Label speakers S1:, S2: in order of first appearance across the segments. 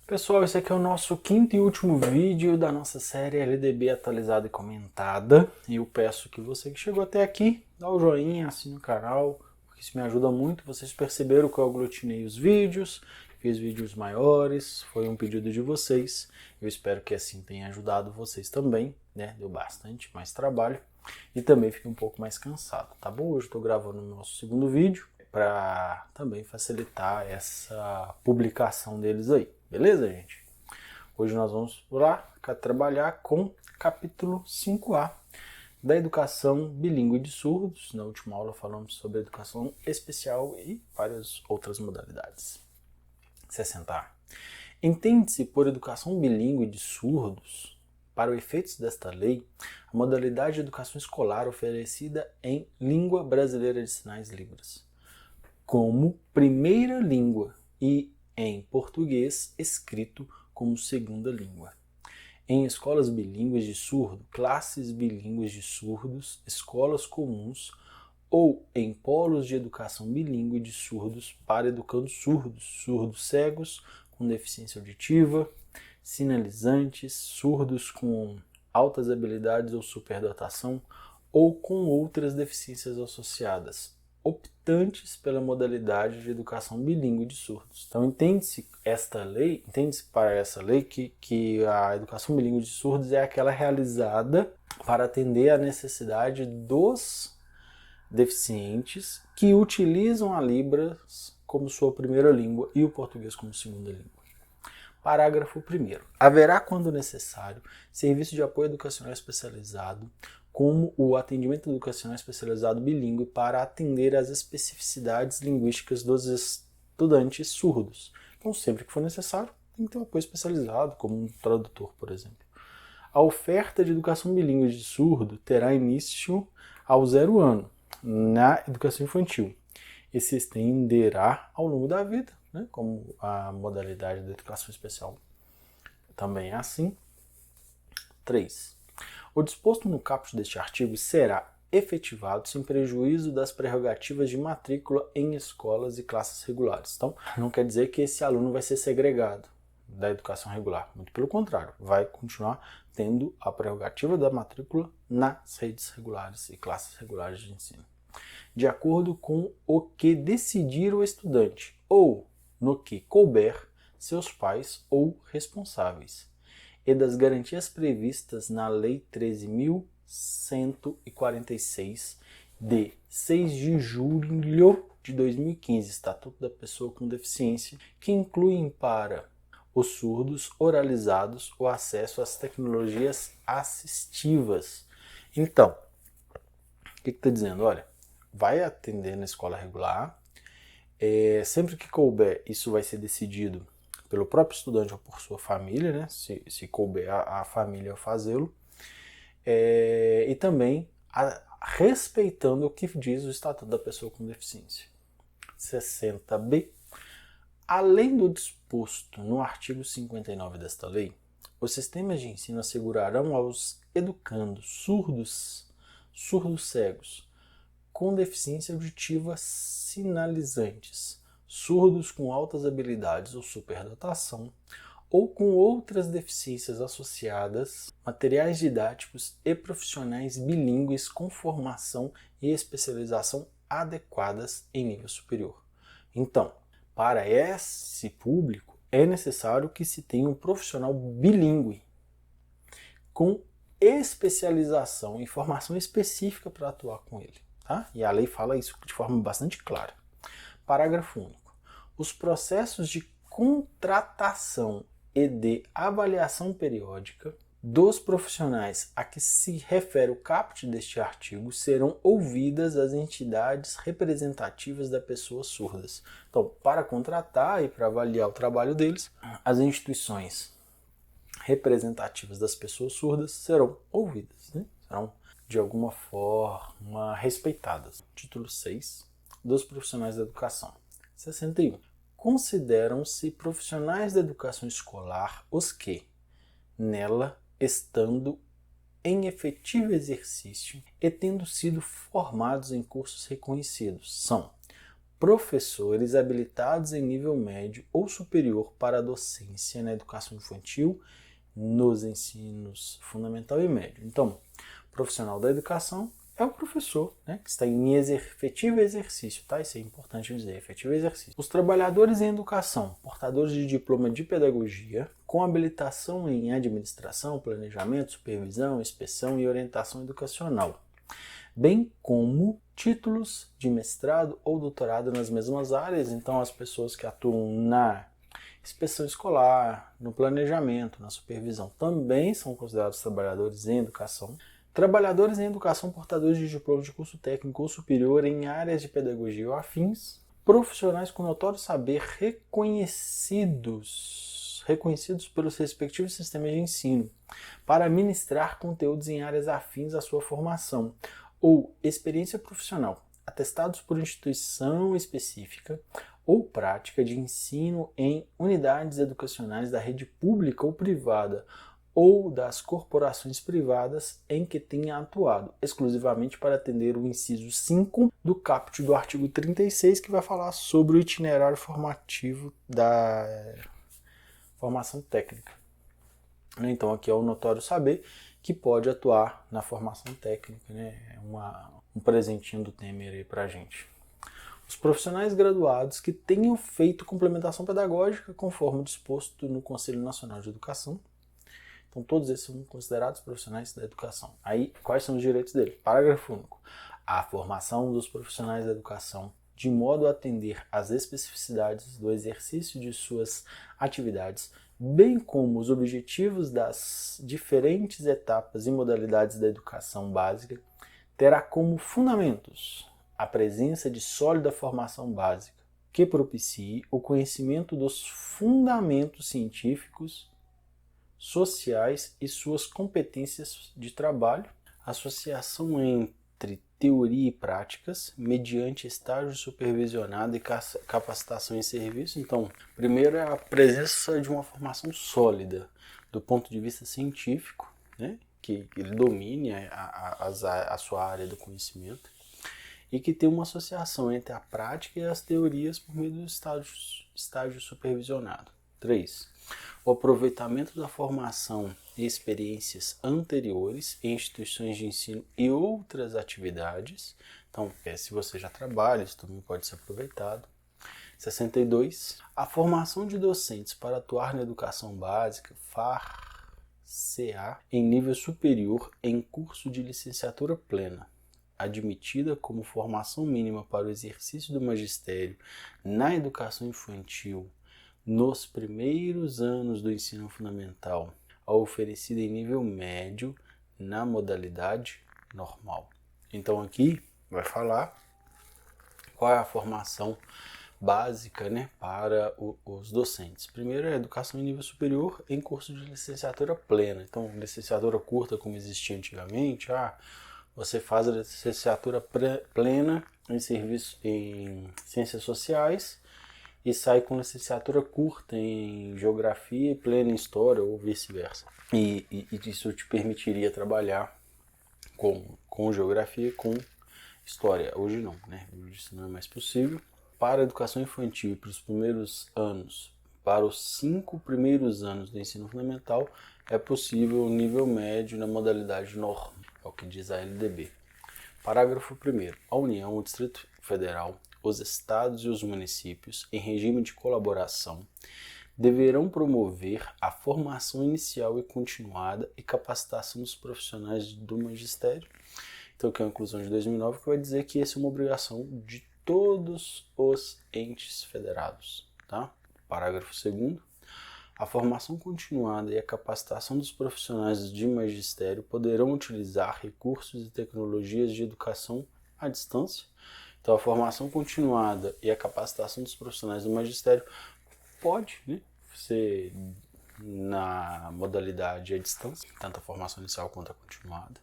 S1: Pessoal, esse aqui é o nosso quinto e último vídeo da nossa série LDB atualizada e comentada. E eu peço que você que chegou até aqui, dá o joinha, assine o canal, porque isso me ajuda muito. Vocês perceberam que eu aglutinei os vídeos, fiz vídeos maiores, foi um pedido de vocês. Eu espero que assim tenha ajudado vocês também, né? Deu bastante mais trabalho e também fiquei um pouco mais cansado, tá bom? Hoje eu estou gravando o nosso segundo vídeo para também facilitar essa publicação deles aí. Beleza, gente? Hoje nós vamos lá trabalhar com capítulo 5A da educação bilíngue de surdos. Na última aula falamos sobre educação especial e várias outras modalidades. 60A. Entende-se por educação bilíngue de surdos, para os efeitos desta lei, a modalidade de educação escolar oferecida em língua brasileira de sinais Libras, como primeira língua e em português escrito como segunda língua. Em escolas bilíngues de surdo, classes bilíngues de surdos, escolas comuns ou em polos de educação bilíngue de surdos para educandos surdos, surdos cegos com deficiência auditiva, sinalizantes, surdos com altas habilidades ou superdotação ou com outras deficiências associadas, optantes pela modalidade de educação bilíngue de surdos. Então entende-se para essa lei que a educação bilíngue de surdos é aquela realizada para atender à necessidade dos deficientes que utilizam a Libras como sua primeira língua e o português como segunda língua. Parágrafo 1º. Haverá, quando necessário, serviço de apoio educacional especializado, como o atendimento educacional especializado bilíngue para atender às especificidades linguísticas dos estudantes surdos. Então, sempre que for necessário, tem que ter um apoio especializado, como um tradutor, por exemplo. A oferta de educação bilíngue de surdo terá início ao 0 ano, na educação infantil, e se estenderá ao longo da vida, né, como a modalidade da educação especial também é assim. 3. O disposto no caput deste artigo será efetivado sem prejuízo das prerrogativas de matrícula em escolas e classes regulares. Então, não quer dizer que esse aluno vai ser segregado da educação regular. Muito pelo contrário, vai continuar tendo a prerrogativa da matrícula nas redes regulares e classes regulares de ensino, de acordo com o que decidir o estudante, ou no que couber seus pais ou responsáveis, e das garantias previstas na Lei 13.146, de 6 de julho de 2015, Estatuto da Pessoa com Deficiência, que incluem para os surdos oralizados o acesso às tecnologias assistivas. Então, o que está dizendo? Olha, vai atender na escola regular, sempre que couber, isso vai ser decidido pelo próprio estudante ou por sua família, né? Se couber a família fazê-lo, e também respeitando o que diz o Estatuto da Pessoa com Deficiência. 60b. Além do disposto no artigo 59 desta lei, os sistemas de ensino assegurarão aos educandos surdos cegos, com deficiência auditiva sinalizantes, surdos com altas habilidades ou superdotação, ou com outras deficiências associadas, materiais didáticos e profissionais bilíngues com formação e especialização adequadas em nível superior. Então, para esse público, é necessário que se tenha um profissional bilíngue com especialização e formação específica para atuar com ele. Tá? E a lei fala isso de forma bastante clara. Parágrafo único. Os processos de contratação e de avaliação periódica dos profissionais a que se refere o caput deste artigo serão ouvidas as entidades representativas das pessoas surdas. Então, para contratar e para avaliar o trabalho deles, as instituições representativas das pessoas surdas serão ouvidas, né? Serão de alguma forma respeitadas. Título 6 dos profissionais da educação. 61. Consideram-se profissionais da educação escolar os que, nela, estando em efetivo exercício e tendo sido formados em cursos reconhecidos, são professores habilitados em nível médio ou superior para a docência na educação infantil, nos ensinos fundamental e médio. Então, profissional da educação é o professor, né, que está em efetivo exercício, tá? Isso é importante dizer, efetivo exercício. Os trabalhadores em educação, portadores de diploma de pedagogia, com habilitação em administração, planejamento, supervisão, inspeção e orientação educacional, bem como títulos de mestrado ou doutorado nas mesmas áreas. Então, as pessoas que atuam na inspeção escolar, no planejamento, na supervisão, também são considerados trabalhadores em educação. Trabalhadores em educação portadores de diploma de curso técnico ou superior em áreas de pedagogia ou afins. Profissionais com notório saber reconhecidos pelos respectivos sistemas de ensino para ministrar conteúdos em áreas afins à sua formação ou experiência profissional, atestados por instituição específica ou prática de ensino em unidades educacionais da rede pública ou privada ou das corporações privadas em que tenha atuado, exclusivamente para atender o inciso 5 do caput do artigo 36, que vai falar sobre o itinerário formativo da formação técnica. Então aqui é o notório saber que pode atuar na formação técnica, né? É um presentinho do Temer aí pra gente. Os profissionais graduados que tenham feito complementação pedagógica conforme disposto no Conselho Nacional de Educação. Então todos esses são considerados profissionais da educação. Aí, quais são os direitos dele? Parágrafo único. A formação dos profissionais da educação de modo a atender às especificidades do exercício de suas atividades, bem como os objetivos das diferentes etapas e modalidades da educação básica, terá como fundamentos a presença de sólida formação básica, que propicie o conhecimento dos fundamentos científicos, sociais e suas competências de trabalho, associação entre teoria e práticas, mediante estágio supervisionado e capacitação em serviço. Então, primeiro é a presença de uma formação sólida do ponto de vista científico, né, que ele domine a sua área do conhecimento e que tem uma associação entre a prática e as teorias por meio do estágio supervisionado. 3. O aproveitamento da formação e experiências anteriores em instituições de ensino e outras atividades. Então, se você já trabalha, isso também pode ser aproveitado. 62. A formação de docentes para atuar na educação básica, FAR-CA, em nível superior em curso de licenciatura plena, admitida como formação mínima para o exercício do magistério na educação infantil nos primeiros anos do ensino fundamental, a oferecida em nível médio na modalidade normal. Então aqui vai falar qual é a formação básica, né, para os docentes. Primeiro é a educação em nível superior em curso de licenciatura plena. Então, licenciatura curta, como existia antigamente, você faz a licenciatura plena em ciências sociais e sai com licenciatura curta em geografia e plena em história, ou vice-versa. E isso te permitiria trabalhar com geografia e com história. Hoje não, né? Hoje isso não é mais possível. Para a educação infantil, para os primeiros anos, para os 5 primeiros anos do ensino fundamental, é possível o nível médio na modalidade normal, é o que diz a LDB. Parágrafo 1º. A União, o Distrito Federal, os estados e os municípios, em regime de colaboração, deverão promover a formação inicial e continuada e capacitação dos profissionais do magistério. Então, que é a inclusão de 2009, que vai dizer que essa é uma obrigação de todos os entes federados. Tá? Parágrafo 2º. A formação continuada e a capacitação dos profissionais de magistério poderão utilizar recursos e tecnologias de educação à distância. Então, a formação continuada e a capacitação dos profissionais do magistério pode, né, ser na modalidade à distância, tanto a formação inicial quanto a continuada.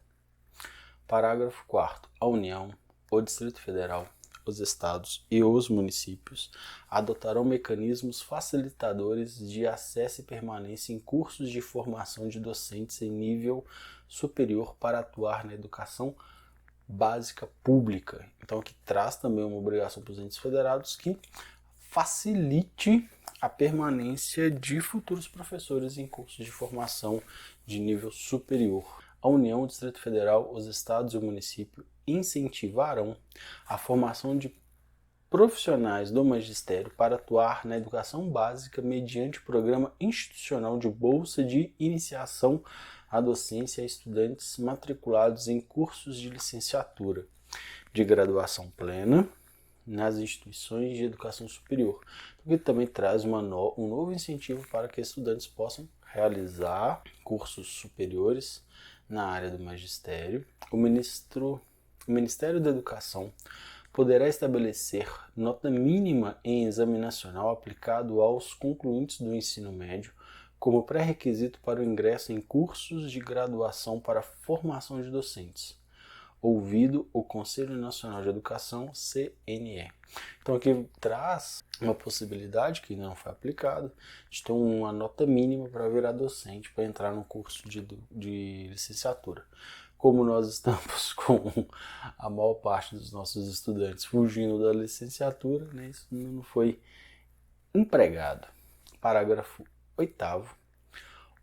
S1: Parágrafo 4º. A União, o Distrito Federal, os estados e os municípios adotarão mecanismos facilitadores de acesso e permanência em cursos de formação de docentes em nível superior para atuar na educação básica pública. Então aqui traz também uma obrigação para os entes federados que facilite a permanência de futuros professores em cursos de formação de nível superior. A União, o Distrito Federal, os estados e o município incentivarão a formação de profissionais do magistério para atuar na educação básica mediante o programa institucional de bolsa de iniciação à docência a estudantes matriculados em cursos de licenciatura, de graduação plena nas instituições de educação superior, o que também traz um novo incentivo para que estudantes possam realizar cursos superiores na área do magistério. O Ministério da Educação poderá estabelecer nota mínima em exame nacional aplicado aos concluintes do ensino médio como pré-requisito para o ingresso em cursos de graduação para formação de docentes, ouvido o Conselho Nacional de Educação, CNE. Então aqui traz uma possibilidade que não foi aplicada de ter uma nota mínima para virar docente, para entrar no curso de licenciatura. Como nós estamos com a maior parte dos nossos estudantes fugindo da licenciatura, né, isso não foi empregado. Parágrafo 8º.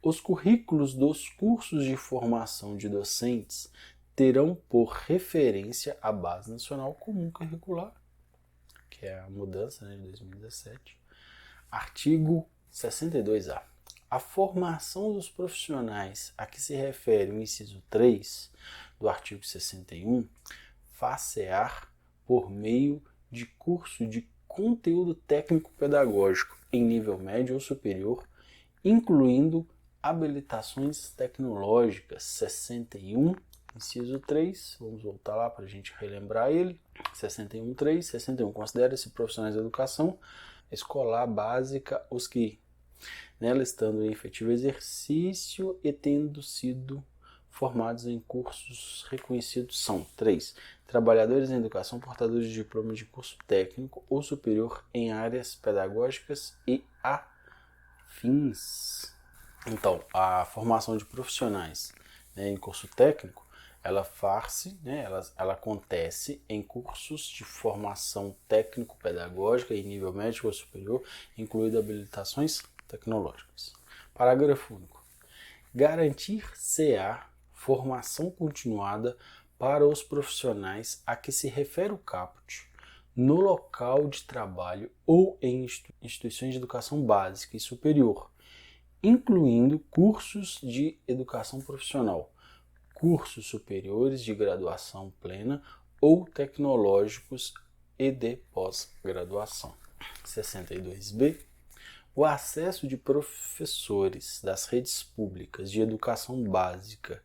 S1: Os currículos dos cursos de formação de docentes terão por referência a Base Nacional Comum Curricular, que é a mudança, né, de 2017. Artigo 62A. A formação dos profissionais a que se refere o inciso 3 do artigo 61 far-se-á por meio de curso de conteúdo técnico-pedagógico em nível médio ou superior, incluindo habilitações tecnológicas. 61, inciso 3, vamos voltar lá para a gente relembrar ele. 61.3, 61, considera-se profissionais de educação escolar básica os que nela estando em efetivo exercício e tendo sido formados em cursos reconhecidos são 3. Trabalhadores em educação portadores de diploma de curso técnico ou superior em áreas pedagógicas e afins. Então, a formação de profissionais, né, em curso técnico, ela acontece em cursos de formação técnico-pedagógica em nível médio ou superior, incluindo habilitações tecnológicas. Parágrafo único. Garantir-se-á formação continuada para os profissionais a que se refere o caput no local de trabalho ou em instituições de educação básica e superior, incluindo cursos de educação profissional, cursos superiores de graduação plena ou tecnológicos e de pós-graduação. 62b. O acesso de professores das redes públicas de educação básica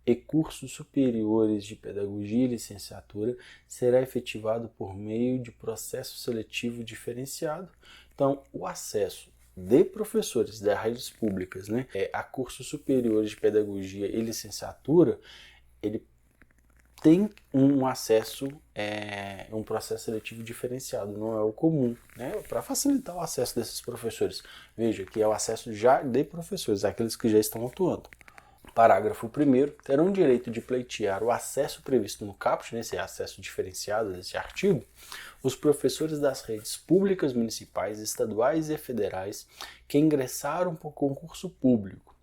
S1: e cursos superiores de pedagogia e licenciatura será efetivado por meio de processo seletivo diferenciado. Então, o acesso de professores das redes públicas, né, a cursos superiores de pedagogia e licenciatura, ele tem um acesso, um processo seletivo diferenciado, não é o comum, né, para facilitar o acesso desses professores. Veja que é o acesso já de professores, aqueles que já estão atuando. Parágrafo 1º. Terão direito de pleitear o acesso previsto no caput, nesse acesso diferenciado desse artigo, os professores das redes públicas municipais, estaduais e federais que ingressaram por concurso público,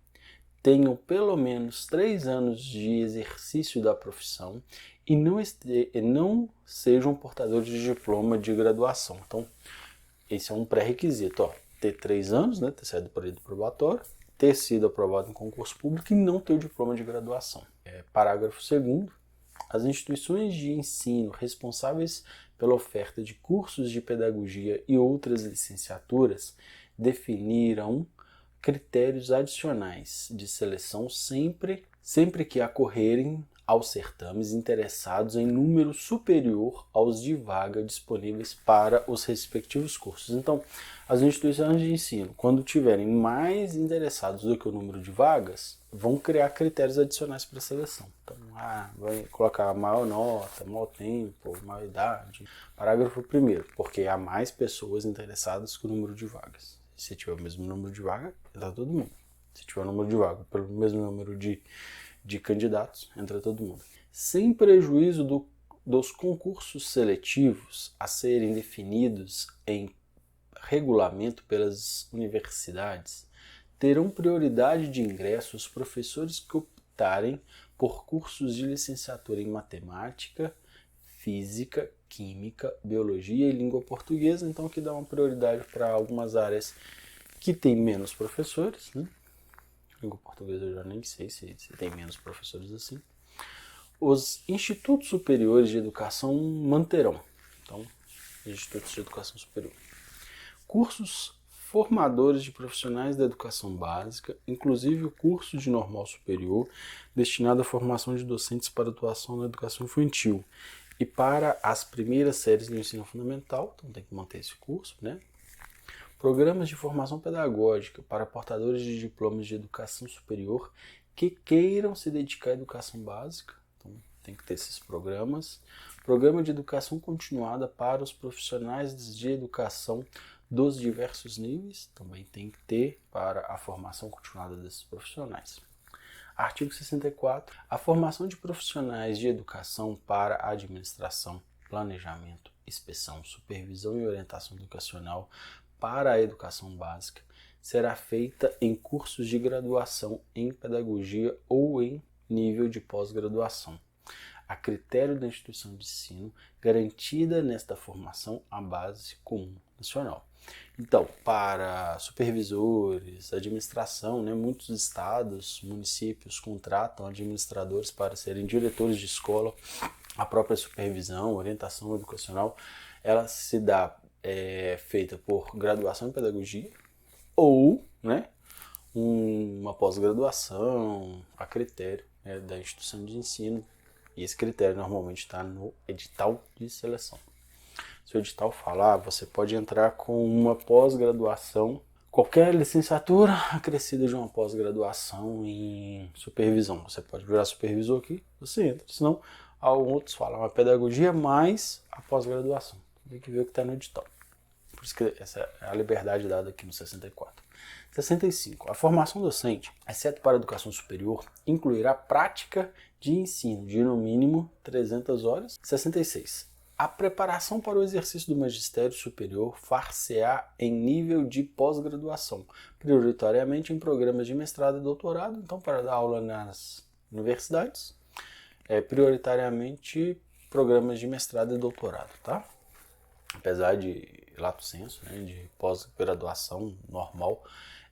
S1: tenham pelo menos 3 anos de exercício da profissão e não sejam portadores de diploma de graduação. Então, esse é um pré-requisito, ter 3 anos, né, ter saído do período probatório, ter sido aprovado em concurso público e não ter o diploma de graduação. Parágrafo 2º. As instituições de ensino responsáveis pela oferta de cursos de pedagogia e outras licenciaturas definirão critérios adicionais de seleção sempre que ocorrerem aos certames interessados em número superior aos de vaga disponíveis para os respectivos cursos. Então, as instituições de ensino, quando tiverem mais interessados do que o número de vagas, vão criar critérios adicionais para a seleção. Então, vai colocar maior nota, maior tempo, maior idade. Parágrafo 1º, porque há mais pessoas interessadas que o número de vagas. Se tiver o mesmo número de vaga, entra todo mundo. Se tiver o número de vaga pelo mesmo número de candidatos, entra todo mundo. sem prejuízo dos concursos seletivos a serem definidos em regulamento pelas universidades, terão prioridade de ingresso os professores que optarem por cursos de licenciatura em matemática, física, química, biologia e língua portuguesa, então que dá uma prioridade para algumas áreas que tem menos professores, né? Língua portuguesa eu já nem sei se tem menos professores assim. Os institutos superiores de educação manterão, então, institutos de educação superior. Cursos formadores de profissionais da educação básica, inclusive o curso de normal superior, destinado à formação de docentes para atuação na educação infantil e para as primeiras séries do ensino fundamental, então tem que manter esse curso, né? Programas de formação pedagógica para portadores de diplomas de educação superior que queiram se dedicar à educação básica, então tem que ter esses programas. Programa de educação continuada para os profissionais de educação dos diversos níveis, também tem que ter para a formação continuada desses profissionais. Artigo 64. A formação de profissionais de educação para administração, planejamento, inspeção, supervisão e orientação educacional para a educação básica será feita em cursos de graduação em pedagogia ou em nível de pós-graduação, a critério da instituição de ensino, garantida nesta formação a base comum nacional. Então, para supervisores, administração, né, muitos estados, municípios contratam administradores para serem diretores de escola. A própria supervisão, orientação educacional, ela se dá feita por graduação em pedagogia ou, né, uma pós-graduação a critério, né, da instituição de ensino. E esse critério normalmente está no edital de seleção. Se o edital falar, você pode entrar com uma pós-graduação, qualquer licenciatura acrescida de uma pós-graduação em supervisão. Você pode virar supervisor aqui, você entra. Senão, outros falam uma pedagogia mais a pós-graduação. Tem que ver o que está no edital. Por isso que essa é a liberdade dada aqui no 64. 65. A formação docente, exceto para a educação superior, incluirá prática de ensino de no mínimo 300 horas. 66. A preparação para o exercício do magistério superior far-se-á em nível de pós-graduação, prioritariamente em programas de mestrado e doutorado, então para dar aula nas universidades, prioritariamente programas de mestrado e doutorado, tá? Apesar de lato sensu, né, de pós-graduação normal,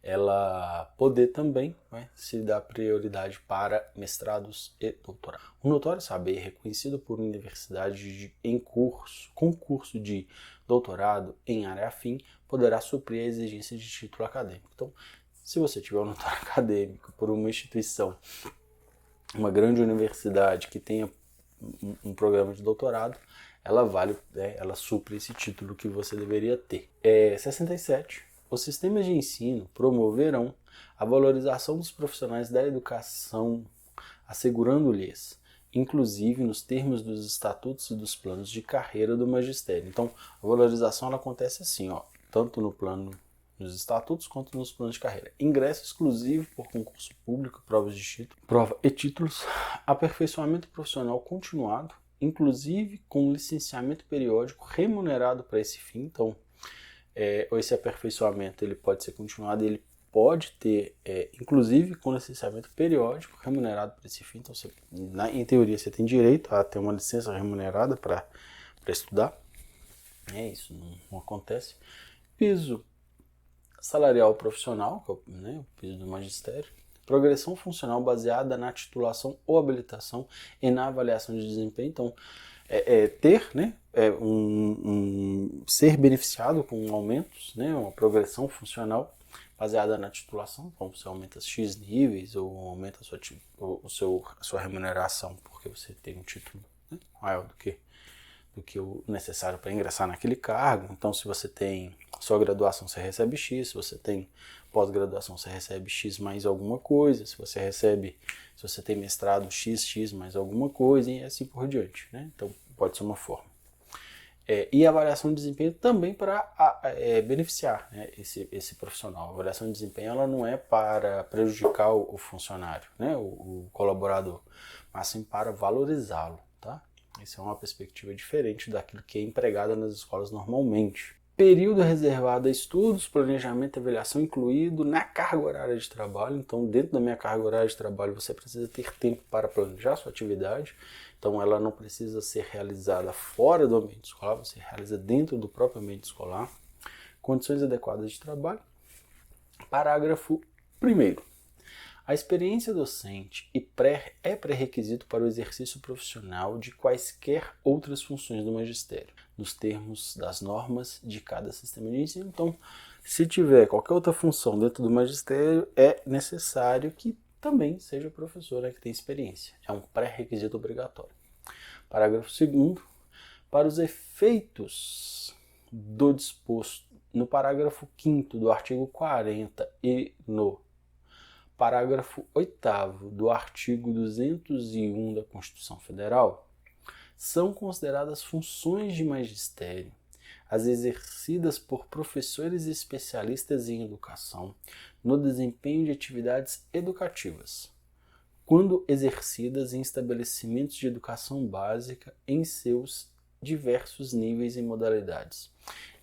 S1: ela poder também, né, se dar prioridade para mestrados e doutorados. O notório saber reconhecido por universidade com curso de doutorado em área afim poderá suprir a exigência de título acadêmico. Então, se você tiver um notório acadêmico por uma instituição, uma grande universidade que tenha um programa de doutorado, ela vale, ela supre esse título que você deveria ter. 67. Os sistemas de ensino promoverão a valorização dos profissionais da educação, assegurando-lhes, inclusive nos termos dos estatutos e dos planos de carreira do magistério. Então, a valorização ela acontece assim, tanto nos estatutos quanto nos planos de carreira. Ingresso exclusivo por concurso público, provas de título, prova e títulos, aperfeiçoamento profissional continuado, inclusive com licenciamento periódico remunerado para esse fim. Então, esse aperfeiçoamento ele pode ser continuado, ele pode ter, inclusive com licenciamento periódico remunerado para esse fim. Então, em teoria, você tem direito a ter uma licença remunerada para estudar. Isso não acontece. Piso salarial profissional, que é o piso do magistério. Progressão funcional baseada na titulação ou habilitação e na avaliação de desempenho. Então, ter, né, ser beneficiado com aumentos, né, uma progressão funcional baseada na titulação. Então, você aumenta X níveis ou aumenta a sua remuneração porque você tem um título, né, maior do que o necessário para ingressar naquele cargo. Então, se você tem só graduação, você recebe X. Se você tem pós-graduação, você recebe X mais alguma coisa. Se você tem mestrado, X mais alguma coisa, e assim por diante, né? Então, pode ser uma forma. E a avaliação de desempenho também para beneficiar, né, esse profissional. A avaliação de desempenho ela não é para prejudicar o funcionário, né, o colaborador, mas sim para valorizá-lo. Tá? Essa é uma perspectiva diferente daquilo que é empregada nas escolas normalmente. Período reservado a estudos, planejamento e avaliação incluído na carga horária de trabalho. Então, dentro da minha carga horária de trabalho, você precisa ter tempo para planejar sua atividade. Então, ela não precisa ser realizada fora do ambiente escolar, você realiza dentro do próprio ambiente escolar. Condições adequadas de trabalho. Parágrafo 1º. A experiência docente é pré-requisito para o exercício profissional de quaisquer outras funções do magistério, nos termos das normas de cada sistema de ensino. Então, se tiver qualquer outra função dentro do magistério, é necessário que também seja professor, né, que tem experiência. É um pré-requisito obrigatório. Parágrafo 2º. Para os efeitos do disposto no parágrafo 5º do artigo 40 e no parágrafo 8º do artigo 201 da Constituição Federal, são consideradas funções de magistério as exercidas por professores especialistas em educação no desempenho de atividades educativas, quando exercidas em estabelecimentos de educação básica em seus diversos níveis e modalidades,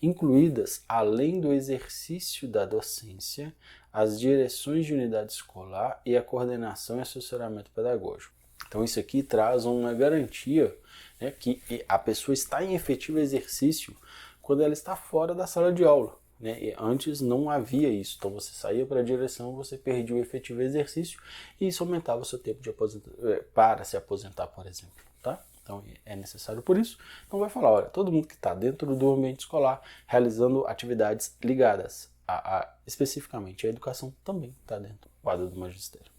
S1: incluídas, além do exercício da docência, as direções de unidade escolar e a coordenação e assessoramento pedagógico. Então isso aqui traz uma garantia, né, que a pessoa está em efetivo exercício quando ela está fora da sala de aula. Né? E antes não havia isso, então você saía para a direção, você perdia o efetivo exercício e isso aumentava o seu tempo de para se aposentar, por exemplo. Tá? Então é necessário por isso. Então vai falar, olha, todo mundo que está dentro do ambiente escolar realizando atividades ligadas especificamente a educação também está dentro do quadro do magistério.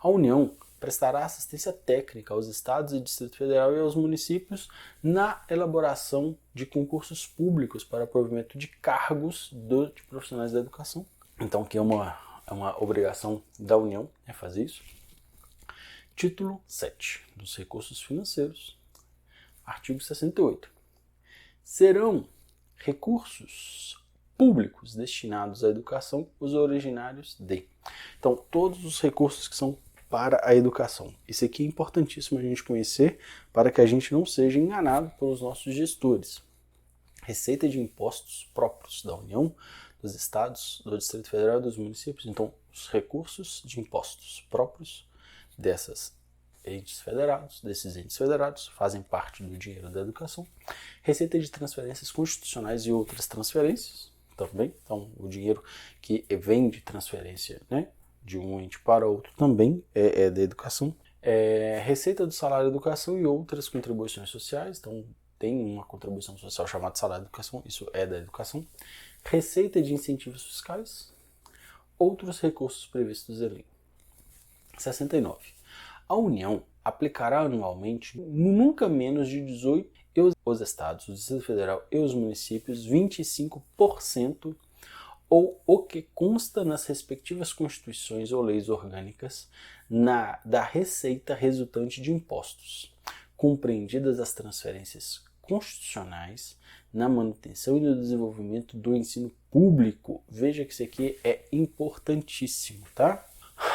S1: A União prestará assistência técnica aos estados e Distrito Federal e aos municípios na elaboração de concursos públicos para provimento de cargos de profissionais da educação. Então aqui é uma obrigação da União fazer isso. Título 7 dos recursos financeiros, artigo 68. Serão recursos públicos destinados à educação os originários de. Então, todos os recursos que são para a educação. Isso aqui é importantíssimo a gente conhecer para que a gente não seja enganado pelos nossos gestores. Receita de impostos próprios da União, dos estados, do Distrito Federal e dos municípios. Então, os recursos de impostos próprios desses entes federados fazem parte do dinheiro da educação. Receita de transferências constitucionais e outras transferências também. Então, o dinheiro que vem de transferência, né, de um ente para outro também é da educação. Receita do salário da educação e outras contribuições sociais. Então, tem uma contribuição social chamada salário da educação, isso é da educação. Receita de incentivos fiscais, outros recursos previstos em lei. 69. A União aplicará anualmente nunca menos de 18 os estados, o Distrito Federal e os municípios 25% ou o que consta nas respectivas constituições ou leis orgânicas da receita resultante de impostos, compreendidas as transferências constitucionais na manutenção e no desenvolvimento do ensino público. Veja que isso aqui é importantíssimo, tá?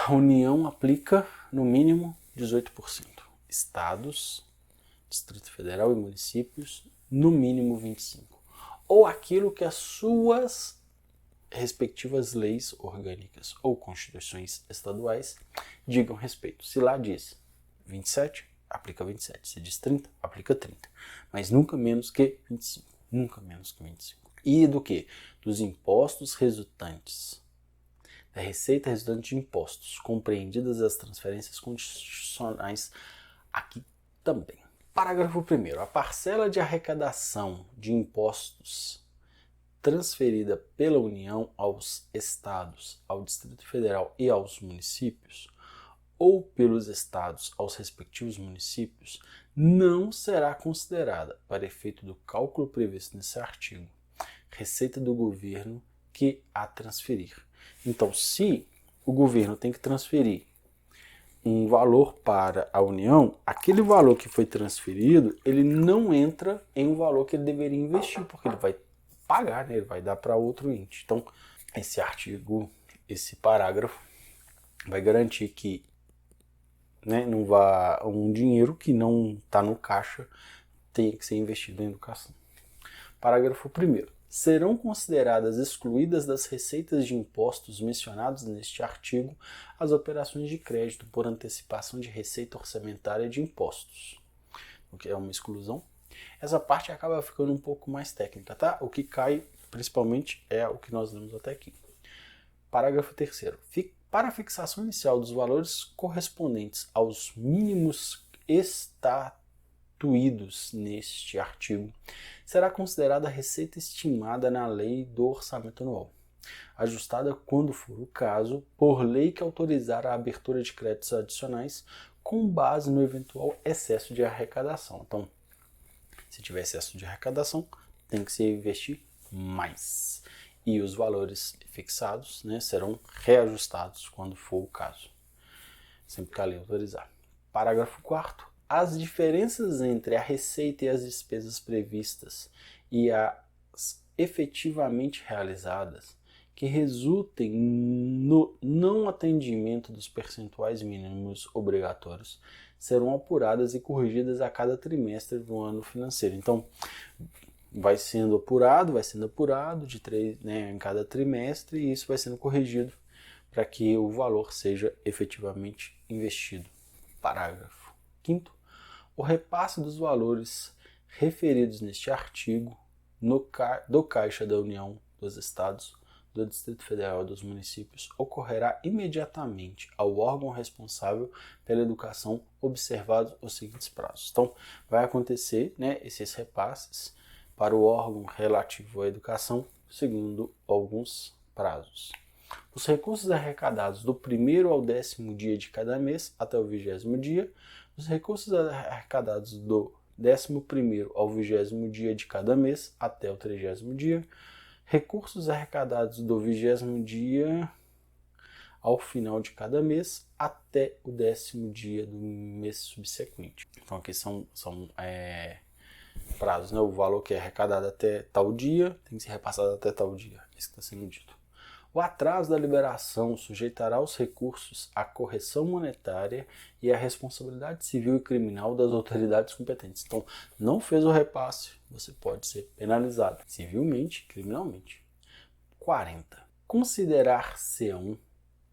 S1: A União aplica no mínimo 18%. Estados, Distrito Federal e municípios, no mínimo 25%. Ou aquilo que as suas respectivas leis orgânicas ou constituições estaduais digam respeito. Se lá diz 27, aplica 27. Se diz 30, aplica 30. Mas nunca menos que 25. Nunca menos que 25. E do que? Dos impostos resultantes. Da receita resultante de impostos, compreendidas as transferências constitucionais aqui também. Parágrafo 1º. A parcela de arrecadação de impostos transferida pela União aos estados, ao Distrito Federal e aos municípios, ou pelos estados aos respectivos municípios, não será considerada, para efeito do cálculo previsto nesse artigo, receita do governo que a transferir. Então, se o governo tem que transferir um valor para a União, aquele valor que foi transferido, ele não entra em um valor que ele deveria investir, porque ele vai pagar, né? Ele vai dar para outro ente. Então, esse artigo, esse parágrafo, vai garantir que, né, não vá um dinheiro que não está no caixa tenha que ser investido em educação. Parágrafo 1º. Serão consideradas excluídas das receitas de impostos mencionados neste artigo as operações de crédito por antecipação de receita orçamentária de impostos, o que é uma exclusão. Essa parte acaba ficando um pouco mais técnica, tá? O que cai, principalmente, é o que nós lemos até aqui. Parágrafo 3º. Para a fixação inicial dos valores correspondentes aos mínimos estatuídos neste artigo, será considerada a receita estimada na lei do orçamento anual, ajustada, quando for o caso, por lei que autorizar a abertura de créditos adicionais com base no eventual excesso de arrecadação. Então, se tiver excesso de arrecadação, tem que se investir mais. E os valores fixados, né, serão reajustados quando for o caso, sempre que a lei autorizar. Parágrafo 4º. As diferenças entre a receita e as despesas previstas e as efetivamente realizadas que resultem no não atendimento dos percentuais mínimos obrigatórios serão apuradas e corrigidas a cada trimestre do ano financeiro. Então, vai sendo apurado de 3, né, em cada trimestre, e isso vai sendo corrigido para que o valor seja efetivamente investido. Parágrafo 5º. O repasse dos valores referidos neste artigo do Caixa da União, dos Estados, do Distrito Federal e dos municípios ocorrerá imediatamente ao órgão responsável pela educação, observados os seguintes prazos. Então, vai acontecer, né, esses repasses para o órgão relativo à educação, segundo alguns prazos. Os recursos arrecadados do 1º ao 10º dia de cada mês até o 20º dia, os recursos arrecadados do 11º ao 20º dia de cada mês até o 30º dia, recursos arrecadados do 20º dia ao final de cada mês até o 10º dia do mês subsequente. Então aqui são prazos, né? O valor que é arrecadado até tal dia tem que ser repassado até tal dia. Isso que está sendo dito. O atraso da liberação sujeitará os recursos à correção monetária e à responsabilidade civil e criminal das autoridades competentes. Então, não fez o repasse, você pode ser penalizado civilmente e criminalmente. 40. Considerar-se-ão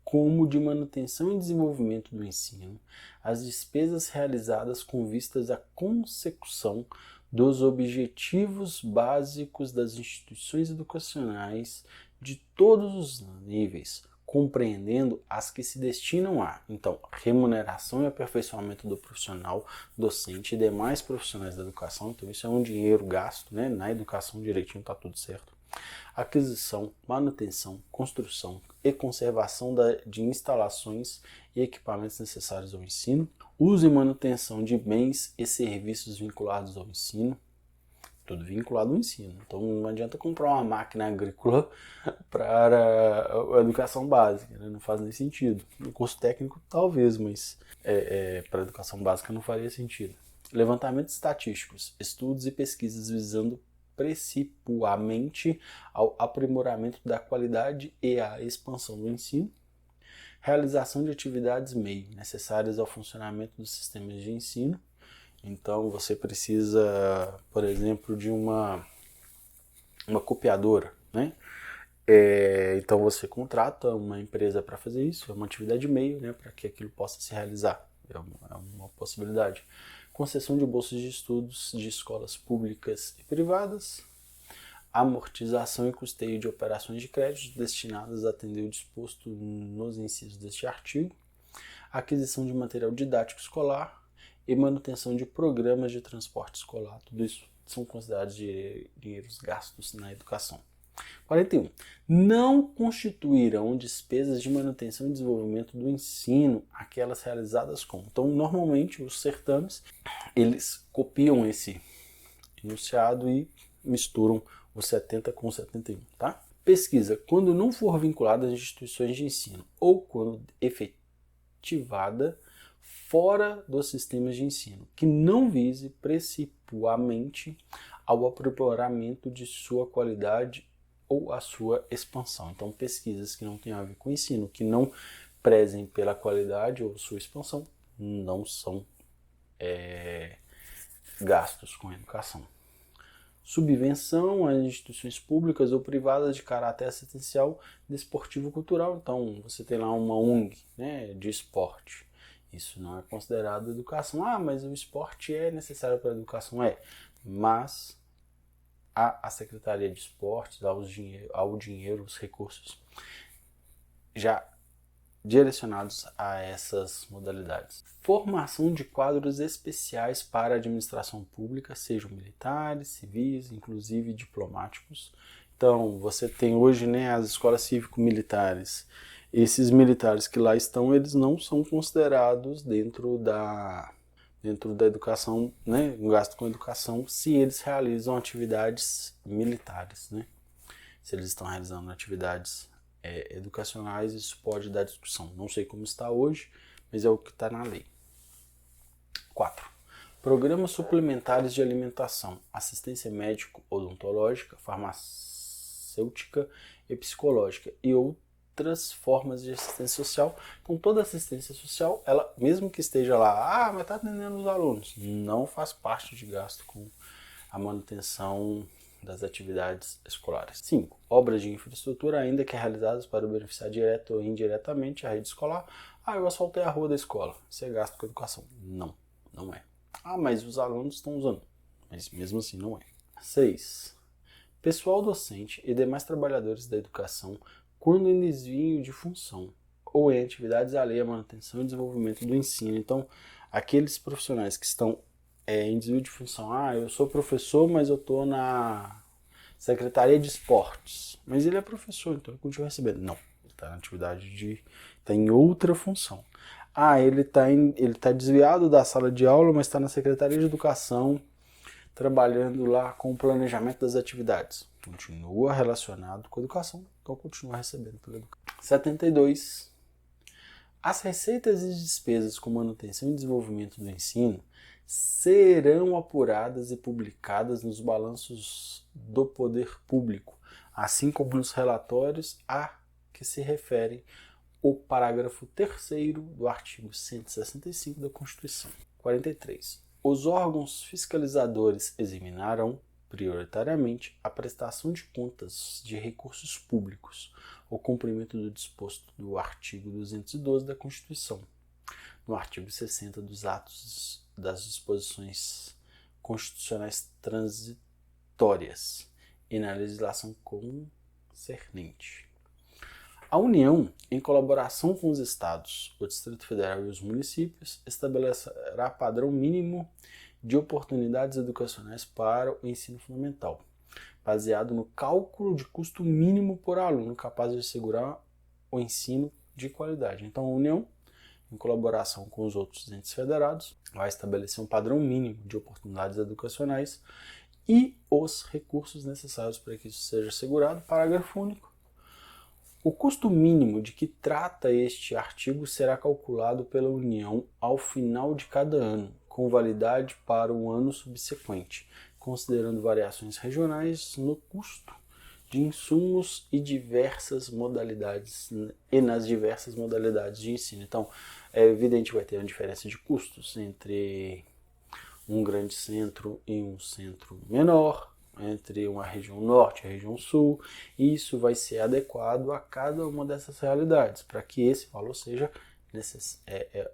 S1: como de manutenção e desenvolvimento do ensino as despesas realizadas com vistas à consecução dos objetivos básicos das instituições educacionais de todos os níveis, compreendendo as que se destinam a, então, remuneração e aperfeiçoamento do profissional docente e demais profissionais da educação. Então isso é um dinheiro gasto, né? Na educação direitinho está tudo certo. Aquisição, manutenção, construção e conservação de instalações e equipamentos necessários ao ensino, uso e manutenção de bens e serviços vinculados ao ensino, tudo vinculado ao ensino. Então não adianta comprar uma máquina agrícola para a educação básica, né? Não faz nem sentido. No curso técnico talvez, mas para a educação básica não faria sentido. Levantamentos estatísticos, estudos e pesquisas visando principalmente ao aprimoramento da qualidade e à expansão do ensino, realização de atividades meio necessárias ao funcionamento dos sistemas de ensino. Então você precisa, por exemplo, de uma copiadora, né? Então você contrata uma empresa para fazer isso, é uma atividade meio, né, para que aquilo possa se realizar, é uma possibilidade. Concessão de bolsas de estudos de escolas públicas e privadas, amortização e custeio de operações de crédito destinadas a atender o disposto nos incisos deste artigo, aquisição de material didático escolar e manutenção de programas de transporte escolar. Tudo isso são considerados dinheiros gastos na educação. 41. Não constituirão despesas de manutenção e desenvolvimento do ensino aquelas realizadas com. Então, normalmente, os certames, eles copiam esse enunciado e misturam o 70 com o 71, tá? Pesquisa. Quando não for vinculada às instituições de ensino ou quando efetivada fora dos sistemas de ensino, que não vise principalmente ao aprimoramento de sua qualidade ou a sua expansão. Então, pesquisas que não tenham a ver com ensino, que não prezem pela qualidade ou sua expansão, não são gastos com educação. Subvenção às instituições públicas ou privadas de caráter assistencial, desportivo, cultural. Então, você tem lá uma ONG, né, de esporte. Isso não é considerado educação. Ah, mas o esporte é necessário para a educação? É. Mas a Secretaria de Esportes, ao dinheiro, os recursos já direcionados a essas modalidades. Formação de quadros especiais para a administração pública, sejam militares, civis, inclusive diplomáticos. Então, você tem hoje, né, as escolas cívico-militares. Esses militares que lá estão, eles não são considerados dentro da educação, né, um gasto com educação, se eles realizam atividades militares, né? Se eles estão realizando atividades educacionais, isso pode dar discussão. Não sei como está hoje, mas é o que está na lei. 4. Programas suplementares de alimentação, assistência médico-odontológica, farmacêutica e psicológica e outras formas de assistência social. Então, toda assistência social, ela, mesmo que esteja lá, mas está atendendo os alunos, não faz parte de gasto com a manutenção das atividades escolares. 5. Obras de infraestrutura, ainda que realizadas para beneficiar direto ou indiretamente a rede escolar. Eu asfaltei a rua da escola. Isso é gasto com educação? Não, não é. Mas os alunos estão usando. Mas mesmo assim não é. 6. Pessoal docente e demais trabalhadores da educação, quando em desvio de função ou em atividades alheias à manutenção e desenvolvimento do ensino. Então, aqueles profissionais que estão em desvio de função. Eu sou professor, mas eu estou na Secretaria de Esportes. Mas ele é professor, então ele continua recebendo. Não, ele está na atividade está em outra função. Ele tá desviado da sala de aula, mas está na Secretaria de Educação, trabalhando lá com o planejamento das atividades. Continua relacionado com a educação, então continua recebendo pela educação. 72. As receitas e despesas com manutenção e desenvolvimento do ensino serão apuradas e publicadas nos balanços do poder público, assim como nos relatórios a que se refere o parágrafo 3º do artigo 165 da Constituição. 43. Os órgãos fiscalizadores examinarão, prioritariamente, a prestação de contas de recursos públicos, o cumprimento do disposto do artigo 212 da Constituição, no artigo 60 dos atos das disposições constitucionais transitórias e na legislação concernente. A União, em colaboração com os Estados, o Distrito Federal e os municípios, estabelecerá padrão mínimo de oportunidades educacionais para o ensino fundamental, baseado no cálculo de custo mínimo por aluno, capaz de assegurar o ensino de qualidade. Então, a União, em colaboração com os outros entes federados, vai estabelecer um padrão mínimo de oportunidades educacionais e os recursos necessários para que isso seja assegurado. Parágrafo único. O custo mínimo de que trata este artigo será calculado pela União ao final de cada ano, com validade para o ano subsequente, considerando variações regionais no custo de insumos e nas diversas modalidades de ensino. Então, é evidente que vai ter uma diferença de custos entre um grande centro e um centro menor, entre uma região norte e a região sul, e isso vai ser adequado a cada uma dessas realidades, para que esse valor seja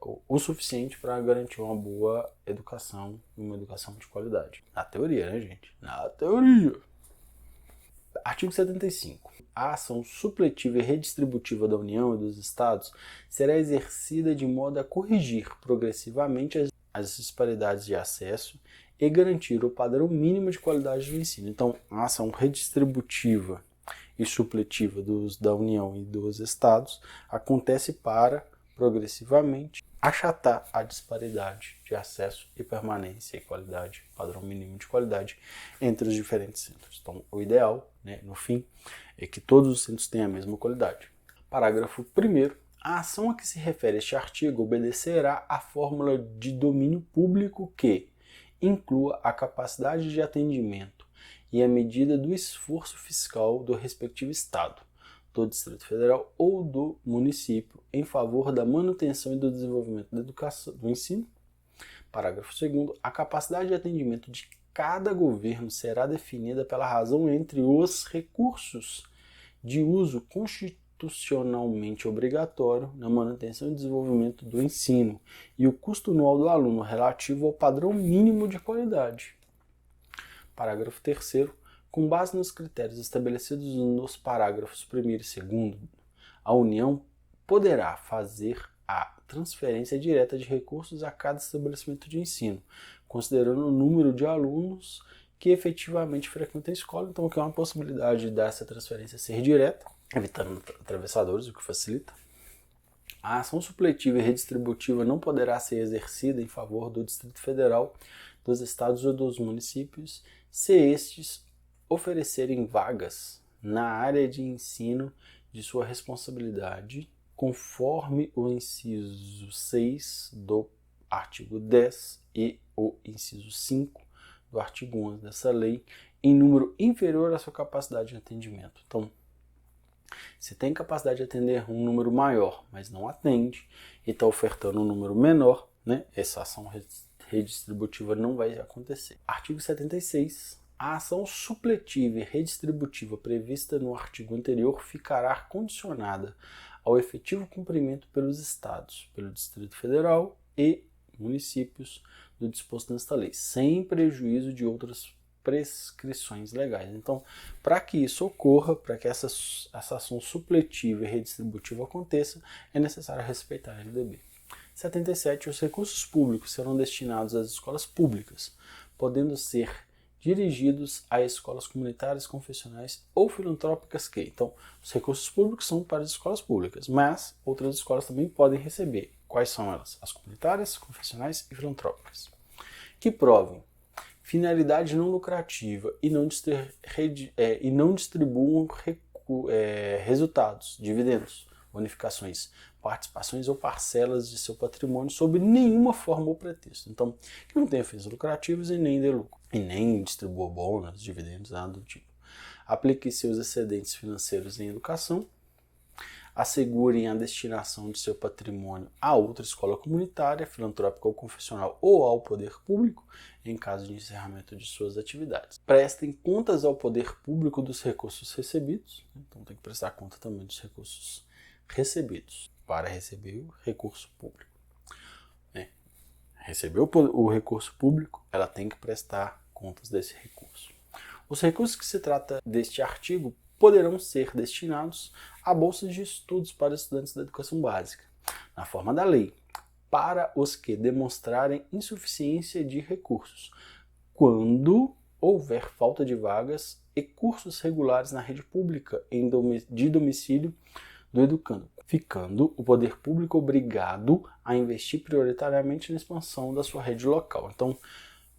S1: o suficiente para garantir uma boa educação e uma educação de qualidade. Na teoria, né, gente? Na teoria! Artigo 75. A ação supletiva e redistributiva da União e dos Estados será exercida de modo a corrigir progressivamente as disparidades de acesso e garantir o padrão mínimo de qualidade do ensino. Então, a ação redistributiva e supletiva da União e dos Estados acontece para, progressivamente, achatar a disparidade de acesso e permanência e qualidade, padrão mínimo de qualidade, entre os diferentes centros. Então, o ideal, no fim, é que todos os centros tenham a mesma qualidade. Parágrafo 1º. A ação a que se refere este artigo obedecerá à fórmula de domínio público que inclua a capacidade de atendimento e a medida do esforço fiscal do respectivo Estado, do Distrito Federal ou do município em favor da manutenção e do desenvolvimento da educação, do ensino. Parágrafo 2º. A capacidade de atendimento de cada governo será definida pela razão entre os recursos de uso constitucionalmente obrigatório na manutenção e desenvolvimento do ensino e o custo anual do aluno relativo ao padrão mínimo de qualidade. Parágrafo 3º. Com base nos critérios estabelecidos nos parágrafos 1º e 2º, a União poderá fazer a transferência direta de recursos a cada estabelecimento de ensino, considerando o número de alunos que efetivamente frequentam a escola. Então, aqui é uma possibilidade dessa transferência ser direta, evitando atravessadores, o que facilita. A ação supletiva e redistributiva não poderá ser exercida em favor do Distrito Federal, dos estados ou dos municípios, se estes oferecerem vagas na área de ensino de sua responsabilidade, conforme o inciso 6 do artigo 10 e o inciso 5 do artigo 11 dessa lei, em número inferior à sua capacidade de atendimento. Então, se tem capacidade de atender um número maior, mas não atende, e está ofertando um número menor, né, essa ação redistributiva não vai acontecer. Artigo 76. A ação supletiva e redistributiva prevista no artigo anterior ficará condicionada ao efetivo cumprimento pelos Estados, pelo Distrito Federal e municípios do disposto nesta lei, sem prejuízo de outras prescrições legais. Então, para que isso ocorra, para que essa ação supletiva e redistributiva aconteça, é necessário respeitar a LDB. 77. Os recursos públicos serão destinados às escolas públicas, podendo ser dirigidos a escolas comunitárias, confessionais ou filantrópicas que... Então, os recursos públicos são para as escolas públicas, mas outras escolas também podem receber. Quais são elas? As comunitárias, confessionais e filantrópicas. Que provem finalidade não lucrativa e não distribuam resultados, dividendos, bonificações, participações ou parcelas de seu patrimônio sob nenhuma forma ou pretexto. Então, que não tenha fins lucrativos e nem dê lucro, e nem distribua bônus, dividendos, nada do tipo. Aplique seus excedentes financeiros em educação, assegurem a destinação de seu patrimônio a outra escola comunitária, filantrópica ou confessional ou ao poder público, em caso de encerramento de suas atividades. Prestem contas ao poder público dos recursos recebidos, então tem que prestar conta também dos recursos recebidos para receber o recurso público. Recebeu o recurso público, ela tem que prestar contas desse recurso. Os recursos que se trata deste artigo poderão ser destinados a bolsas de estudos para estudantes da educação básica, na forma da lei, para os que demonstrarem insuficiência de recursos, quando houver falta de vagas e cursos regulares na rede pública de domicílio do educando, ficando o poder público obrigado a investir prioritariamente na expansão da sua rede local. Então,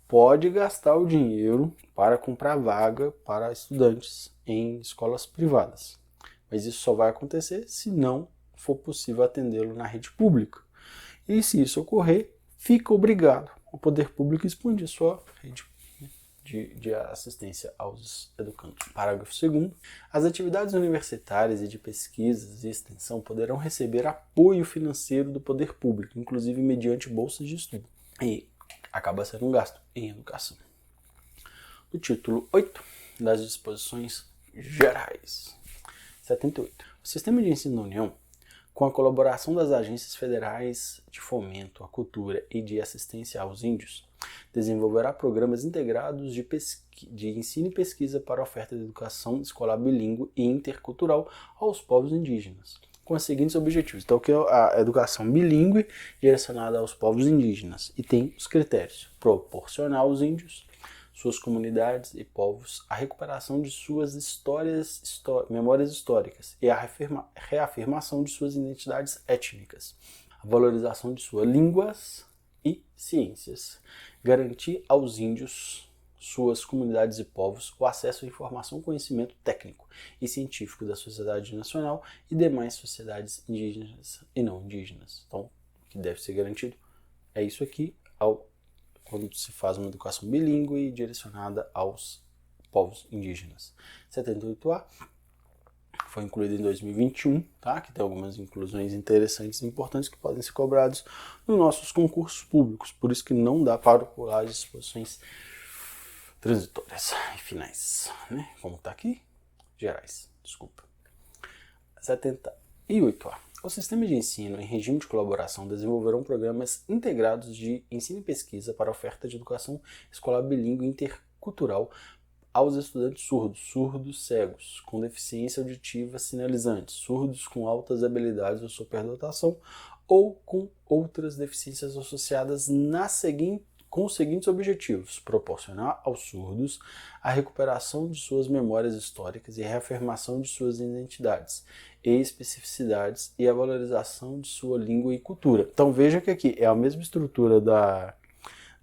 S1: pode gastar o dinheiro para comprar vaga para estudantes em escolas privadas, mas isso só vai acontecer se não for possível atendê-lo na rede pública. E se isso ocorrer, fica obrigado o poder público a expandir sua rede de assistência aos educandos. Parágrafo 2º. As atividades universitárias e de pesquisas e extensão poderão receber apoio financeiro do poder público, inclusive mediante bolsas de estudo. E acaba sendo um gasto em educação. O título 8 das disposições gerais. 78. O sistema de ensino da União, com a colaboração das agências federais de fomento à cultura e de assistência aos índios, desenvolverá programas integrados de ensino e pesquisa para a oferta de educação escolar bilíngue e intercultural aos povos indígenas, com os seguintes objetivos. Então, que é a educação bilíngue direcionada aos povos indígenas e tem os critérios: proporcionar aos índios, suas comunidades e povos a recuperação de suas memórias históricas e a reafirmação de suas identidades étnicas, a valorização de suas línguas e ciências, garantir aos índios suas comunidades e povos o acesso à informação, conhecimento técnico e científico da sociedade nacional e demais sociedades indígenas e não indígenas. Então, o que deve ser garantido é isso aqui, quando se faz uma educação bilíngue direcionada aos povos indígenas. 78A foi incluído em 2021, tá? Que tem algumas inclusões interessantes e importantes que podem ser cobrados nos nossos concursos públicos. Por isso que não dá para pular as disposições transitórias e finais, né? Como está aqui? Gerais, desculpa. 78A. O sistema de ensino em regime de colaboração desenvolverão programas integrados de ensino e pesquisa para oferta de educação escolar bilíngue intercultural aos estudantes surdos, cegos, com deficiência auditiva sinalizante, surdos com altas habilidades ou superdotação ou com outras deficiências associadas com os seguintes objetivos: proporcionar aos surdos a recuperação de suas memórias históricas e reafirmação de suas identidades e especificidades e a valorização de sua língua e cultura. Então veja que aqui é a mesma estrutura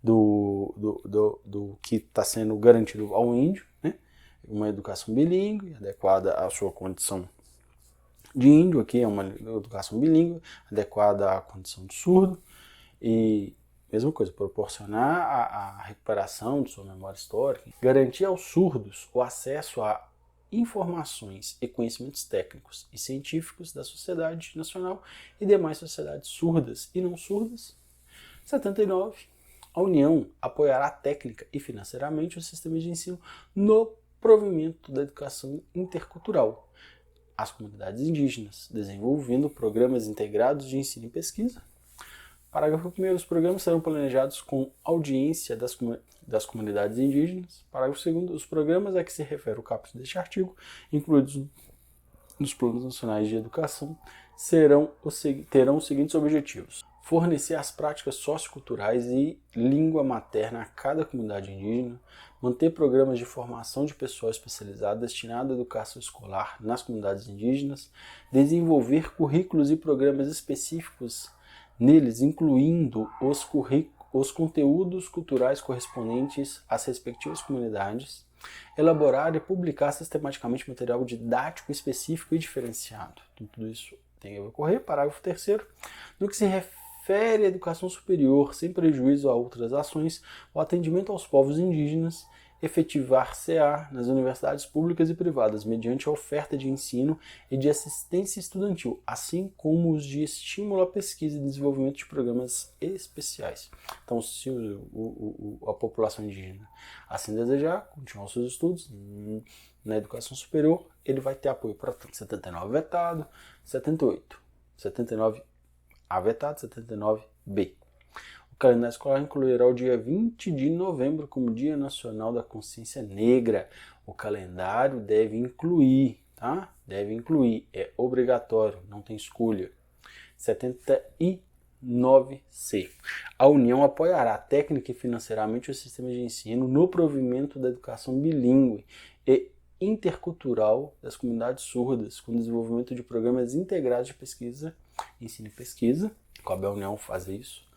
S1: do que está sendo garantido ao índio, né? Uma educação bilíngue, adequada à sua condição de índio, aqui é uma educação bilíngue, adequada à condição de surdo, e mesma coisa, proporcionar a recuperação de sua memória histórica, garantir aos surdos o acesso a informações e conhecimentos técnicos e científicos da sociedade nacional e demais sociedades surdas e não surdas. 79. A União apoiará técnica e financeiramente o sistema de ensino no provimento da educação intercultural às comunidades indígenas, desenvolvendo programas integrados de ensino e pesquisa. Parágrafo 1º. Os programas serão planejados com audiência das comunidades indígenas. Parágrafo 2º. Os programas a que se refere o caput deste artigo, incluídos nos planos nacionais de educação, terão os seguintes objetivos: fornecer as práticas socioculturais e língua materna a cada comunidade indígena, manter programas de formação de pessoal especializado destinado à educação escolar nas comunidades indígenas, desenvolver currículos e programas específicos neles, incluindo os conteúdos culturais correspondentes às respectivas comunidades, elaborar e publicar sistematicamente material didático específico e diferenciado. Tudo isso tem a ocorrer. Parágrafo 3º. No que se refere à educação superior, sem prejuízo a outras ações, o atendimento aos povos indígenas efetivar-se-á nas universidades públicas e privadas, mediante a oferta de ensino e de assistência estudantil, assim como os de estímulo à pesquisa e desenvolvimento de programas especiais. Então, se a população indígena assim desejar, continuar os seus estudos na educação superior, ele vai ter apoio para 79 vetado, 78, 79A vetado, 79B. O calendário escolar incluirá o dia 20 de novembro como Dia Nacional da Consciência Negra. O calendário deve incluir, tá? Deve incluir, é obrigatório, não tem escolha. 79C. A União apoiará técnica e financeiramente o sistema de ensino no provimento da educação bilíngue e intercultural das comunidades surdas, com desenvolvimento de programas integrados de pesquisa, ensino e pesquisa. Cabe à União fazer isso.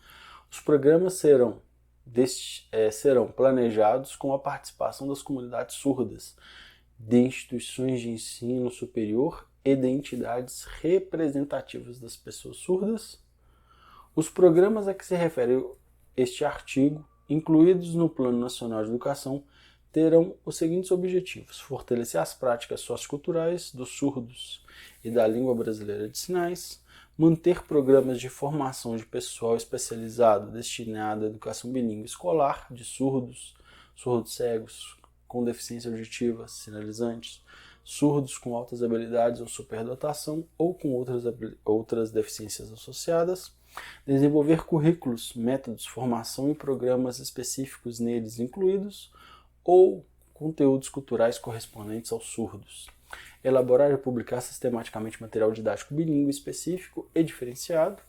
S1: Os programas serão planejados com a participação das comunidades surdas, de instituições de ensino superior e de entidades representativas das pessoas surdas. Os programas a que se refere este artigo, incluídos no Plano Nacional de Educação, terão os seguintes objetivos: fortalecer as práticas socioculturais dos surdos e da língua brasileira de sinais, manter programas de formação de pessoal especializado destinado à educação bilíngue escolar de surdos, surdos cegos com deficiência auditiva sinalizantes, surdos com altas habilidades ou superdotação ou com outras deficiências associadas, desenvolver currículos, métodos, formação e programas específicos neles incluídos, ou conteúdos culturais correspondentes aos surdos. Elaborar e publicar sistematicamente material didático bilíngue específico e diferenciado.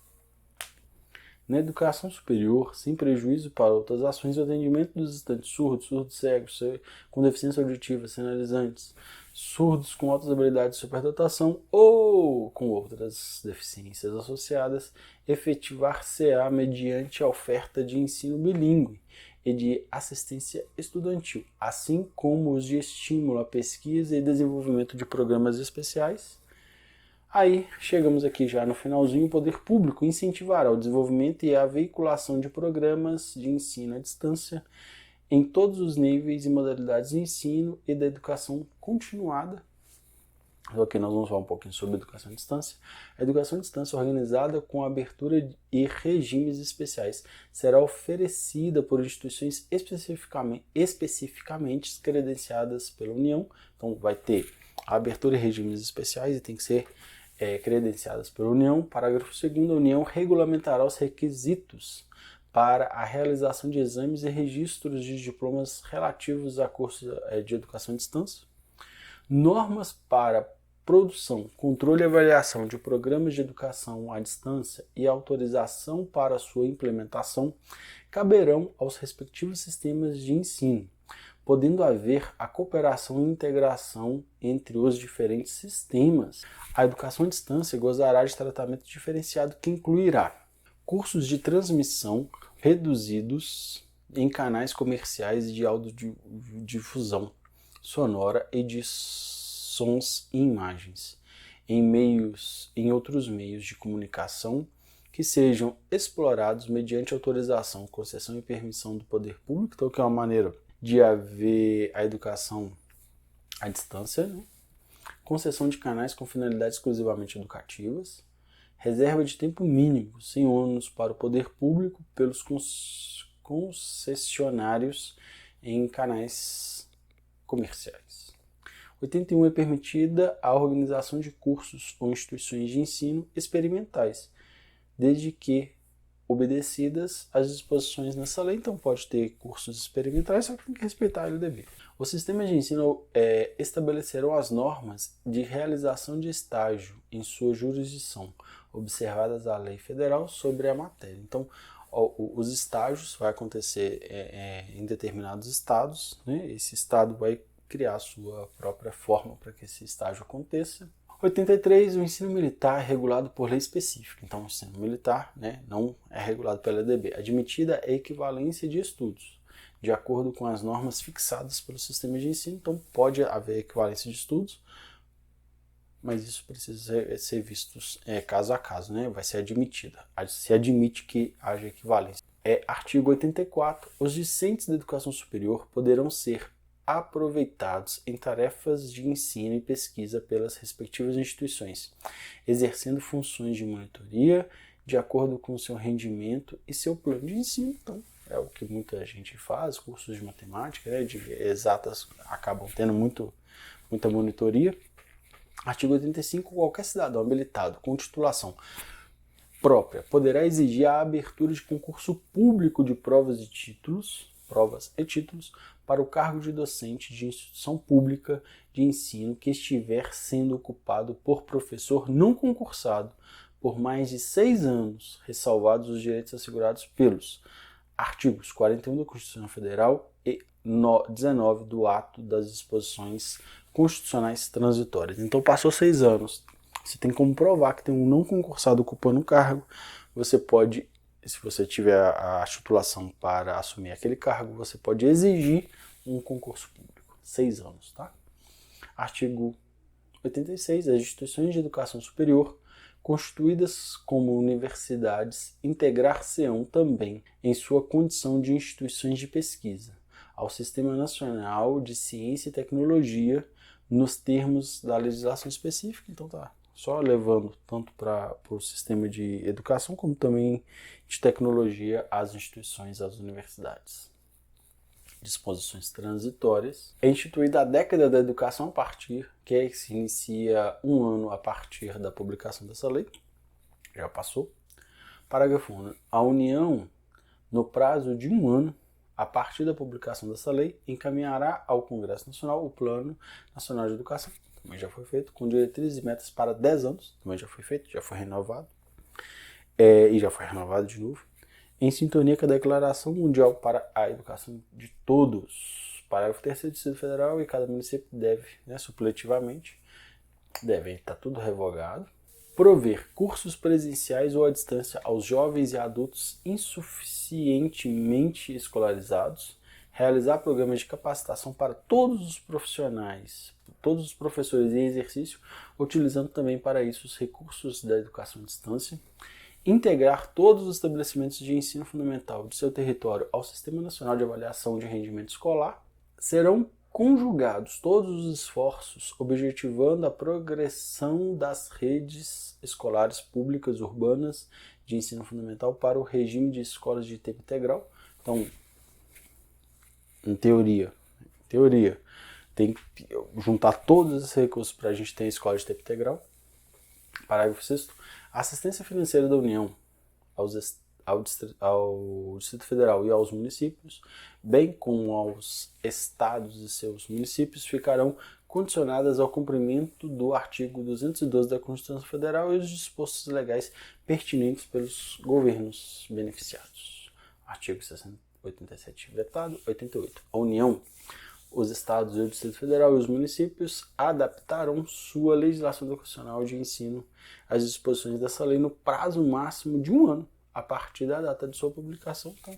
S1: Na educação superior, sem prejuízo para outras ações, o atendimento dos estudantes surdos, surdos cegos, com deficiência auditiva, sinalizantes, surdos com altas habilidades de superdotação ou com outras deficiências associadas, efetivar-se-á mediante a oferta de ensino bilíngue e de assistência estudantil, assim como os de estímulo à pesquisa e desenvolvimento de programas especiais. Aí, chegamos aqui já no finalzinho, o poder público incentivará o desenvolvimento e a veiculação de programas de ensino à distância em todos os níveis e modalidades de ensino e da educação continuada. Então aqui nós vamos falar um pouquinho sobre educação à distância. A educação à distância organizada com abertura e regimes especiais será oferecida por instituições especificamente credenciadas pela União. Então vai ter a abertura e regimes especiais e tem que ser credenciadas pela União. Parágrafo 2º, a União regulamentará os requisitos para a realização de exames e registros de diplomas relativos a cursos de educação à distância. Normas para produção, controle e avaliação de programas de educação à distância e autorização para sua implementação caberão aos respectivos sistemas de ensino, podendo haver a cooperação e integração entre os diferentes sistemas. A educação à distância gozará de tratamento diferenciado que incluirá cursos de transmissão reduzidos em canais comerciais de audiodifusão sonora e de sons e imagens, em outros meios de comunicação que sejam explorados mediante autorização, concessão e permissão do poder público. Então, que é uma maneira de haver a educação à distância, né? Concessão de canais com finalidades exclusivamente educativas, reserva de tempo mínimo, sem ônus para o poder público pelos concessionários em canais comerciais. 81 é permitida a organização de cursos ou instituições de ensino experimentais, desde que obedecidas as disposições nessa lei. Então pode ter cursos experimentais, só que tem que respeitar a LDB. Os sistemas de ensino estabelecerão as normas de realização de estágio em sua jurisdição, observadas a lei federal sobre a matéria. Então, os estágios vai acontecer em determinados estados, né? Esse estado vai criar a sua própria forma para que esse estágio aconteça. 83, o ensino militar é regulado por lei específica. Então, o ensino militar, né, não é regulado pela LDB. Admitida a equivalência de estudos, de acordo com as normas fixadas pelo sistema de ensino. Então, pode haver equivalência de estudos, mas isso precisa ser visto caso a caso, né? Vai ser admitida. Se admite que haja equivalência. Artigo 84. Os discentes da educação superior poderão ser aproveitados em tarefas de ensino e pesquisa pelas respectivas instituições, exercendo funções de monitoria de acordo com seu rendimento e seu plano de ensino. Então, é o que muita gente faz, cursos de matemática, né, de exatas, acabam tendo muita monitoria. Artigo 85. Qualquer cidadão habilitado com titulação própria poderá exigir a abertura de concurso público de provas e títulos para o cargo de docente de instituição pública de ensino que estiver sendo ocupado por professor não concursado por mais de 6 anos, ressalvados os direitos assegurados pelos artigos 41 da Constituição Federal e 19 do Ato das Disposições Constitucionais Transitórias. Então, passou 6 anos, você tem como provar que tem um não concursado ocupando o cargo, você pode, se você tiver a titulação para assumir aquele cargo, você pode exigir um concurso público. 6 anos, tá? Artigo 86. As instituições de educação superior constituídas como universidades integrar-se-ão também, em sua condição de instituições de pesquisa, ao Sistema Nacional de Ciência e Tecnologia, nos termos da legislação específica. Então tá só levando tanto para o sistema de educação como também de tecnologia às instituições, às universidades. Disposições transitórias. É instituída a década da educação a partir, que se inicia 1 ano a partir da publicação dessa lei. Já passou. Parágrafo 1. A União, no prazo de 1 ano, a partir da publicação dessa lei, encaminhará ao Congresso Nacional o Plano Nacional de Educação, também já foi feito, com diretrizes e metas para 10 anos, também já foi feito, já foi renovado, e já foi renovado de novo, em sintonia com a Declaração Mundial para a Educação de Todos. Parágrafo 3º, do Distrito Federal e cada município deve, supletivamente, deve estar tudo revogado, prover cursos presenciais ou à distância aos jovens e adultos insuficientemente escolarizados, realizar programas de capacitação para todos os profissionais, todos os professores em exercício, utilizando também para isso os recursos da educação à distância, integrar todos os estabelecimentos de ensino fundamental de seu território ao Sistema Nacional de Avaliação de Rendimento Escolar. Serão conjugados todos os esforços objetivando a progressão das redes escolares públicas urbanas de ensino fundamental para o regime de escolas de tempo integral. Então, em teoria, tem que juntar todos esses recursos para a gente ter a escola de tempo integral. Parágrafo 6º. A assistência financeira da União ao Distrito Federal e aos municípios, bem como aos estados e seus municípios, ficarão condicionadas ao cumprimento do artigo 212 da Constituição Federal e os dispostos legais pertinentes pelos governos beneficiados. Artigo 87 vetado. 88. A União, os estados e o Distrito Federal e os municípios adaptarão sua legislação educacional de ensino às disposições dessa lei no prazo máximo de 1 ano, a partir da data de sua publicação. Então,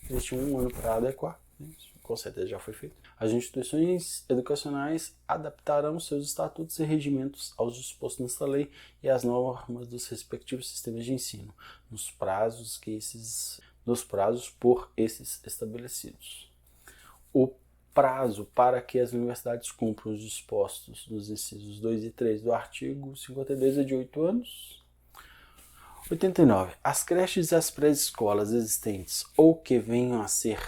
S1: existe 1 ano para adequar, né? Isso, com certeza já foi feito. As instituições educacionais adaptarão seus estatutos e regimentos aos dispostos nesta lei e às normas dos respectivos sistemas de ensino, nos prazos por esses estabelecidos. O prazo para que as universidades cumpram os dispostos dos incisos 2 e 3 do artigo 52 é de 8 anos. 89. As creches e as pré-escolas existentes ou que venham a ser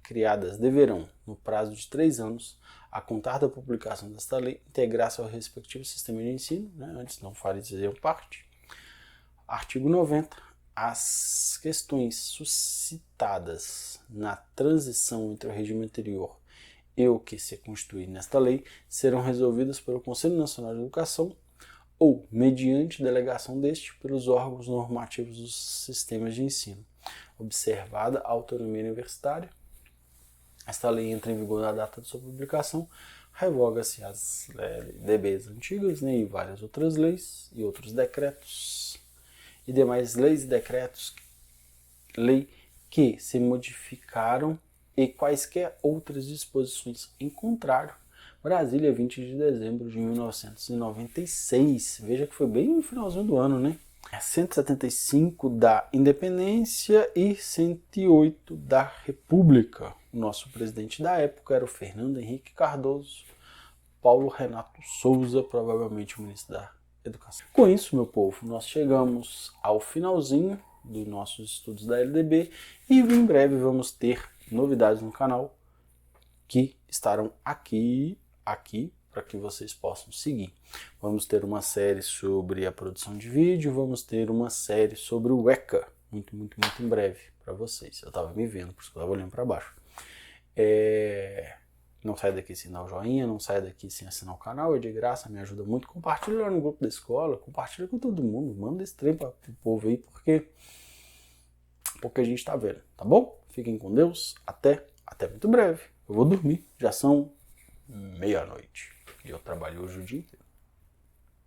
S1: criadas deverão, no prazo de 3 anos, a contar da publicação desta lei, integrar-se ao respectivo sistema de ensino, né? Antes não faziam parte. Artigo 90. As questões suscitadas na transição entre o regime anterior e o que se constituir nesta lei serão resolvidas pelo Conselho Nacional de Educação ou, mediante delegação deste, pelos órgãos normativos dos sistemas de ensino. Observada a autonomia universitária, esta lei entra em vigor na data de sua publicação, revoga-se as LDBs antigas, né, e várias outras leis e outros decretos e demais leis e decretos, lei que se modificaram e quaisquer outras disposições em contrário. Brasília, 20 de dezembro de 1996. Veja que foi bem no finalzinho do ano, né? 175 da Independência e 108 da República. O nosso presidente da época era o Fernando Henrique Cardoso. Paulo Renato Souza, provavelmente o ministro da Educação. Com isso, meu povo, nós chegamos ao finalzinho dos nossos estudos da LDB e em breve vamos ter novidades no canal que estarão aqui para que vocês possam seguir. Vamos ter uma série sobre a produção de vídeo, vamos ter uma série sobre o ECA, muito em breve para vocês. Eu estava me vendo, por isso que eu estava olhando para baixo. Não sai daqui sem dar o joinha, não sai daqui sem assinar o canal, é de graça, me ajuda muito. Compartilha lá no grupo da escola, compartilha com todo mundo, manda esse trem para o povo aí, porque a gente está vendo, tá bom? Fiquem com Deus, até muito breve. Eu vou dormir, já são 00:30 e eu trabalho hoje o dia inteiro.